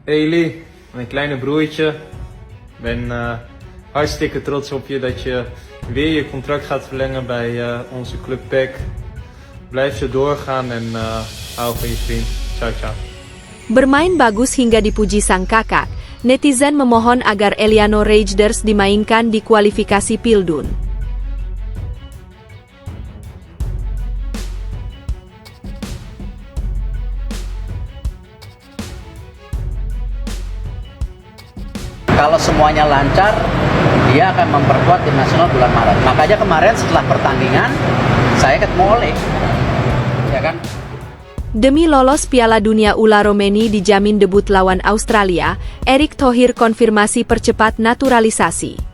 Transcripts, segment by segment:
Hey Lee, mijn kleine broertje. Ik ben hartstikke trots op je dat je weer je contract gaat verlengen bij onze club PEC. Blijf zo doorgaan en hou van je vriend. Ciao, ciao. Bermain bagus hingga dipuji sang kakak, netizen memohon agar Eliano Reijnders dimainkan di kualifikasi Pildun. Kalau semuanya lancar, dia akan memperkuat tim nasional bulan Maret. Makanya kemarin setelah pertandingan, saya ketemu Ole, ya kan? Demi lolos Piala Dunia Ula Romeni dijamin debut lawan Australia, Erick Thohir konfirmasi percepat naturalisasi.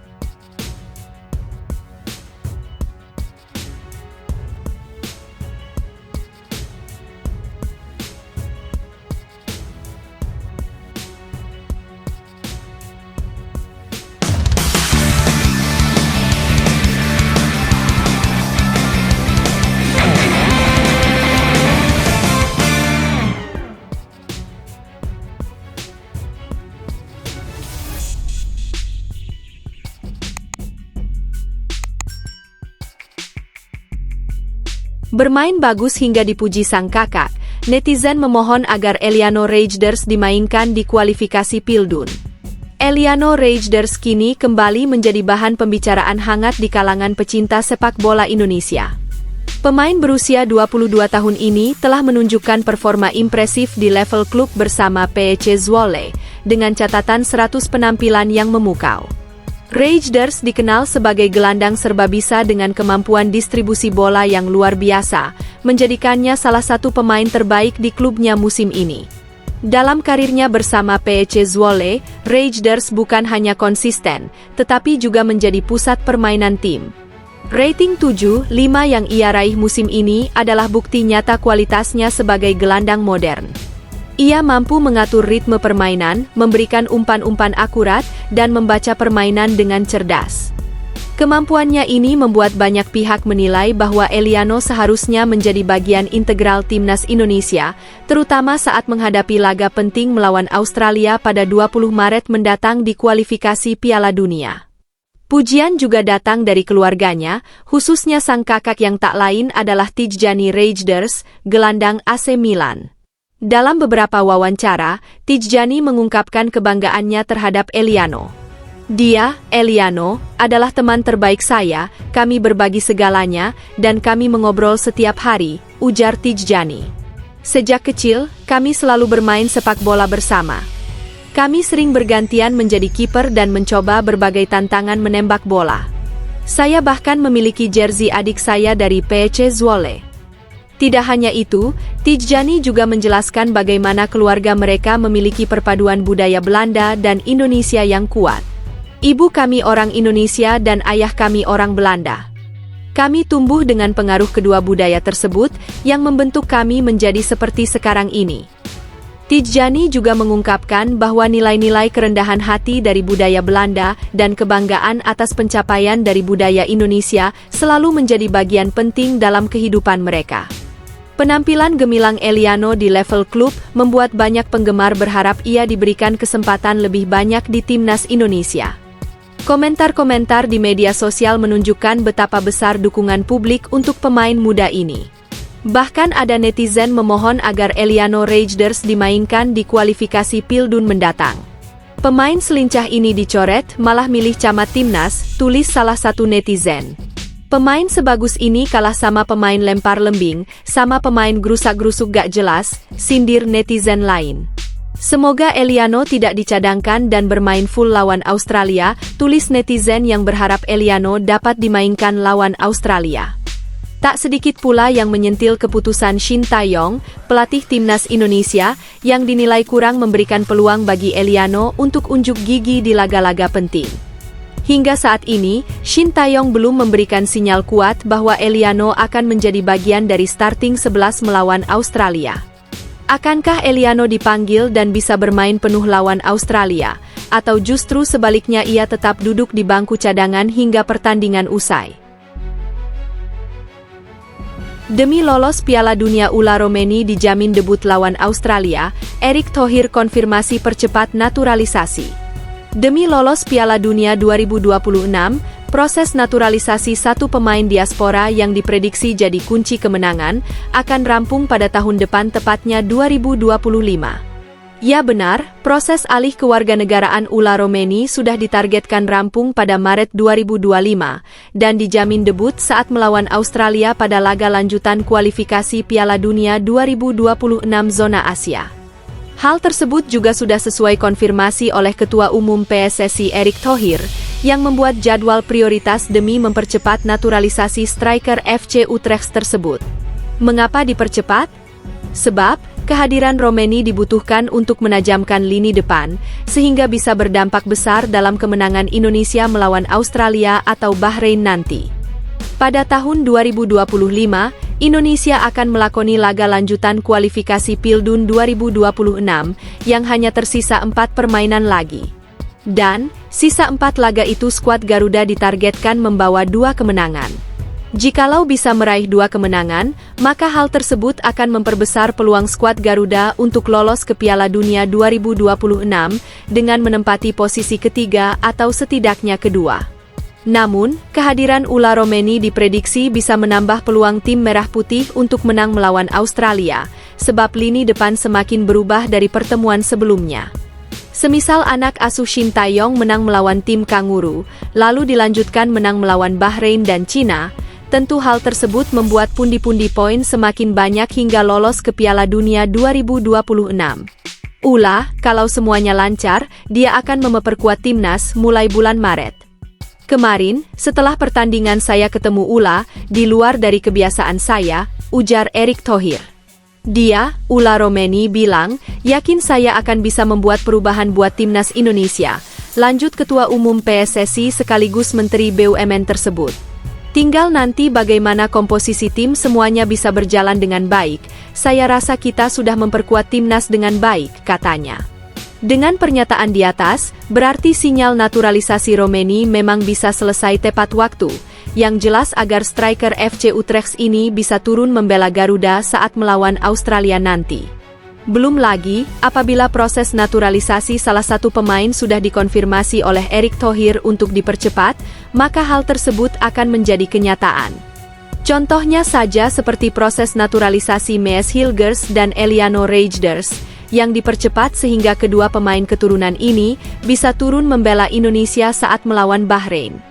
Bermain bagus hingga dipuji sang kakak, netizen memohon agar Eliano Reijnders dimainkan di kualifikasi Pildun. Eliano Reijnders kini kembali menjadi bahan pembicaraan hangat di kalangan pecinta sepak bola Indonesia. Pemain berusia 22 tahun ini telah menunjukkan performa impresif di level klub bersama PEC Zwolle, dengan catatan 100 penampilan yang memukau. Reijnders dikenal sebagai gelandang serbabisa dengan kemampuan distribusi bola yang luar biasa, menjadikannya salah satu pemain terbaik di klubnya musim ini. Dalam karirnya bersama PEC Zwolle, Reijnders bukan hanya konsisten, tetapi juga menjadi pusat permainan tim. Rating 7,5 yang ia raih musim ini adalah bukti nyata kualitasnya sebagai gelandang modern. Ia mampu mengatur ritme permainan, memberikan umpan-umpan akurat, dan membaca permainan dengan cerdas. Kemampuannya ini membuat banyak pihak menilai bahwa Eliano seharusnya menjadi bagian integral timnas Indonesia, terutama saat menghadapi laga penting melawan Australia pada 20 Maret mendatang di kualifikasi Piala Dunia. Pujian juga datang dari keluarganya, khususnya sang kakak yang tak lain adalah Tidjani Reijnders, gelandang AC Milan. Dalam beberapa wawancara, Tidjani mengungkapkan kebanggaannya terhadap Eliano. Dia, Eliano, adalah teman terbaik saya, kami berbagi segalanya, dan kami mengobrol setiap hari, ujar Tidjani. Sejak kecil, kami selalu bermain sepak bola bersama. Kami sering bergantian menjadi kiper dan mencoba berbagai tantangan menembak bola. Saya bahkan memiliki jersey adik saya dari PEC Zwolle. Tidak hanya itu, Tidjani juga menjelaskan bagaimana keluarga mereka memiliki perpaduan budaya Belanda dan Indonesia yang kuat. Ibu kami orang Indonesia dan ayah kami orang Belanda. Kami tumbuh dengan pengaruh kedua budaya tersebut yang membentuk kami menjadi seperti sekarang ini. Tidjani juga mengungkapkan bahwa nilai-nilai kerendahan hati dari budaya Belanda dan kebanggaan atas pencapaian dari budaya Indonesia selalu menjadi bagian penting dalam kehidupan mereka. Penampilan gemilang Eliano di level klub membuat banyak penggemar berharap ia diberikan kesempatan lebih banyak di timnas Indonesia. Komentar-komentar di media sosial menunjukkan betapa besar dukungan publik untuk pemain muda ini. Bahkan ada netizen memohon agar Eliano Reijnders dimainkan di kualifikasi Pildun mendatang. Pemain selincah ini dicoret, malah milih camat timnas, tulis salah satu netizen. Pemain sebagus ini kalah sama pemain lempar lembing, sama pemain gerusak-gerusuk gak jelas, sindir netizen lain. Semoga Eliano tidak dicadangkan dan bermain full lawan Australia, tulis netizen yang berharap Eliano dapat dimainkan lawan Australia. Tak sedikit pula yang menyentil keputusan Shin Tae-yong, pelatih timnas Indonesia, yang dinilai kurang memberikan peluang bagi Eliano untuk unjuk gigi di laga-laga penting. Hingga saat ini, Shin Tae-yong belum memberikan sinyal kuat bahwa Eliano akan menjadi bagian dari starting 11 melawan Australia. Akankah Eliano dipanggil dan bisa bermain penuh lawan Australia, atau justru sebaliknya ia tetap duduk di bangku cadangan hingga pertandingan usai? Demi lolos Piala Dunia Ula Romeni dijamin debut lawan Australia, Erick Thohir konfirmasi percepat naturalisasi. Demi lolos Piala Dunia 2026, proses naturalisasi satu pemain diaspora yang diprediksi jadi kunci kemenangan akan rampung pada tahun depan, tepatnya 2025. Ya benar, proses alih kewarganegaraan Ula Romeni sudah ditargetkan rampung pada Maret 2025 dan dijamin debut saat melawan Australia pada laga lanjutan kualifikasi Piala Dunia 2026 zona Asia. Hal tersebut juga sudah sesuai konfirmasi oleh Ketua Umum PSSI Erick Thohir yang membuat jadwal prioritas demi mempercepat naturalisasi striker FC Utrecht tersebut. Mengapa dipercepat? Sebab kehadiran Romeni dibutuhkan untuk menajamkan lini depan, sehingga bisa berdampak besar dalam kemenangan Indonesia melawan Australia atau Bahrain nanti. Pada tahun 2025, Indonesia akan melakoni laga lanjutan kualifikasi Pildun 2026 yang hanya tersisa 4 permainan lagi. Dan, sisa 4 laga itu skuad Garuda ditargetkan membawa 2 kemenangan. Jikalau bisa meraih 2 kemenangan, maka hal tersebut akan memperbesar peluang skuad Garuda untuk lolos ke Piala Dunia 2026 dengan menempati posisi ketiga atau setidaknya kedua. Namun, kehadiran Ula Romeni diprediksi bisa menambah peluang tim Merah Putih untuk menang melawan Australia, sebab lini depan semakin berubah dari pertemuan sebelumnya. Semisal anak asuh Shin Tae-yong menang melawan tim Kanguru, lalu dilanjutkan menang melawan Bahrain dan Cina, tentu hal tersebut membuat pundi-pundi poin semakin banyak hingga lolos ke Piala Dunia 2026. Ula, kalau semuanya lancar, dia akan memperkuat timnas mulai bulan Maret. Kemarin, setelah pertandingan saya ketemu Ula, di luar dari kebiasaan saya, ujar Erick Thohir. Dia, Ula Romeni, bilang, yakin saya akan bisa membuat perubahan buat timnas Indonesia, lanjut Ketua Umum PSSI sekaligus Menteri BUMN tersebut. Tinggal nanti bagaimana komposisi tim semuanya bisa berjalan dengan baik, saya rasa kita sudah memperkuat timnas dengan baik, katanya. Dengan pernyataan di atas, berarti sinyal naturalisasi Romeni memang bisa selesai tepat waktu, yang jelas agar striker FC Utrecht ini bisa turun membela Garuda saat melawan Australia nanti. Belum lagi, apabila proses naturalisasi salah satu pemain sudah dikonfirmasi oleh Erick Thohir untuk dipercepat, maka hal tersebut akan menjadi kenyataan. Contohnya saja seperti proses naturalisasi Mees Hilgers dan Eliano Reijnders, yang dipercepat sehingga kedua pemain keturunan ini bisa turun membela Indonesia saat melawan Bahrain.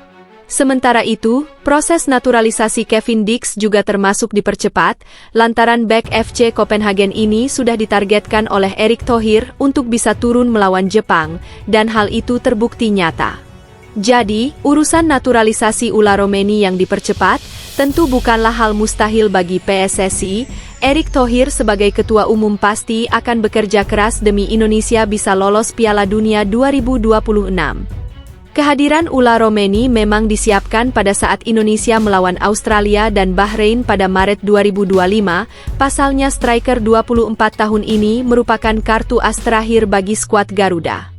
Sementara itu, proses naturalisasi Kevin Dix juga termasuk dipercepat, lantaran bek FC Copenhagen ini sudah ditargetkan oleh Erick Thohir untuk bisa turun melawan Jepang, dan hal itu terbukti nyata. Jadi, urusan naturalisasi Ula Romeni yang dipercepat, tentu bukanlah hal mustahil bagi PSSI. Erick Thohir sebagai Ketua Umum pasti akan bekerja keras demi Indonesia bisa lolos Piala Dunia 2026. Kehadiran Ula Romeni memang disiapkan pada saat Indonesia melawan Australia dan Bahrain pada Maret 2025, pasalnya striker 24 tahun ini merupakan kartu as terakhir bagi skuad Garuda.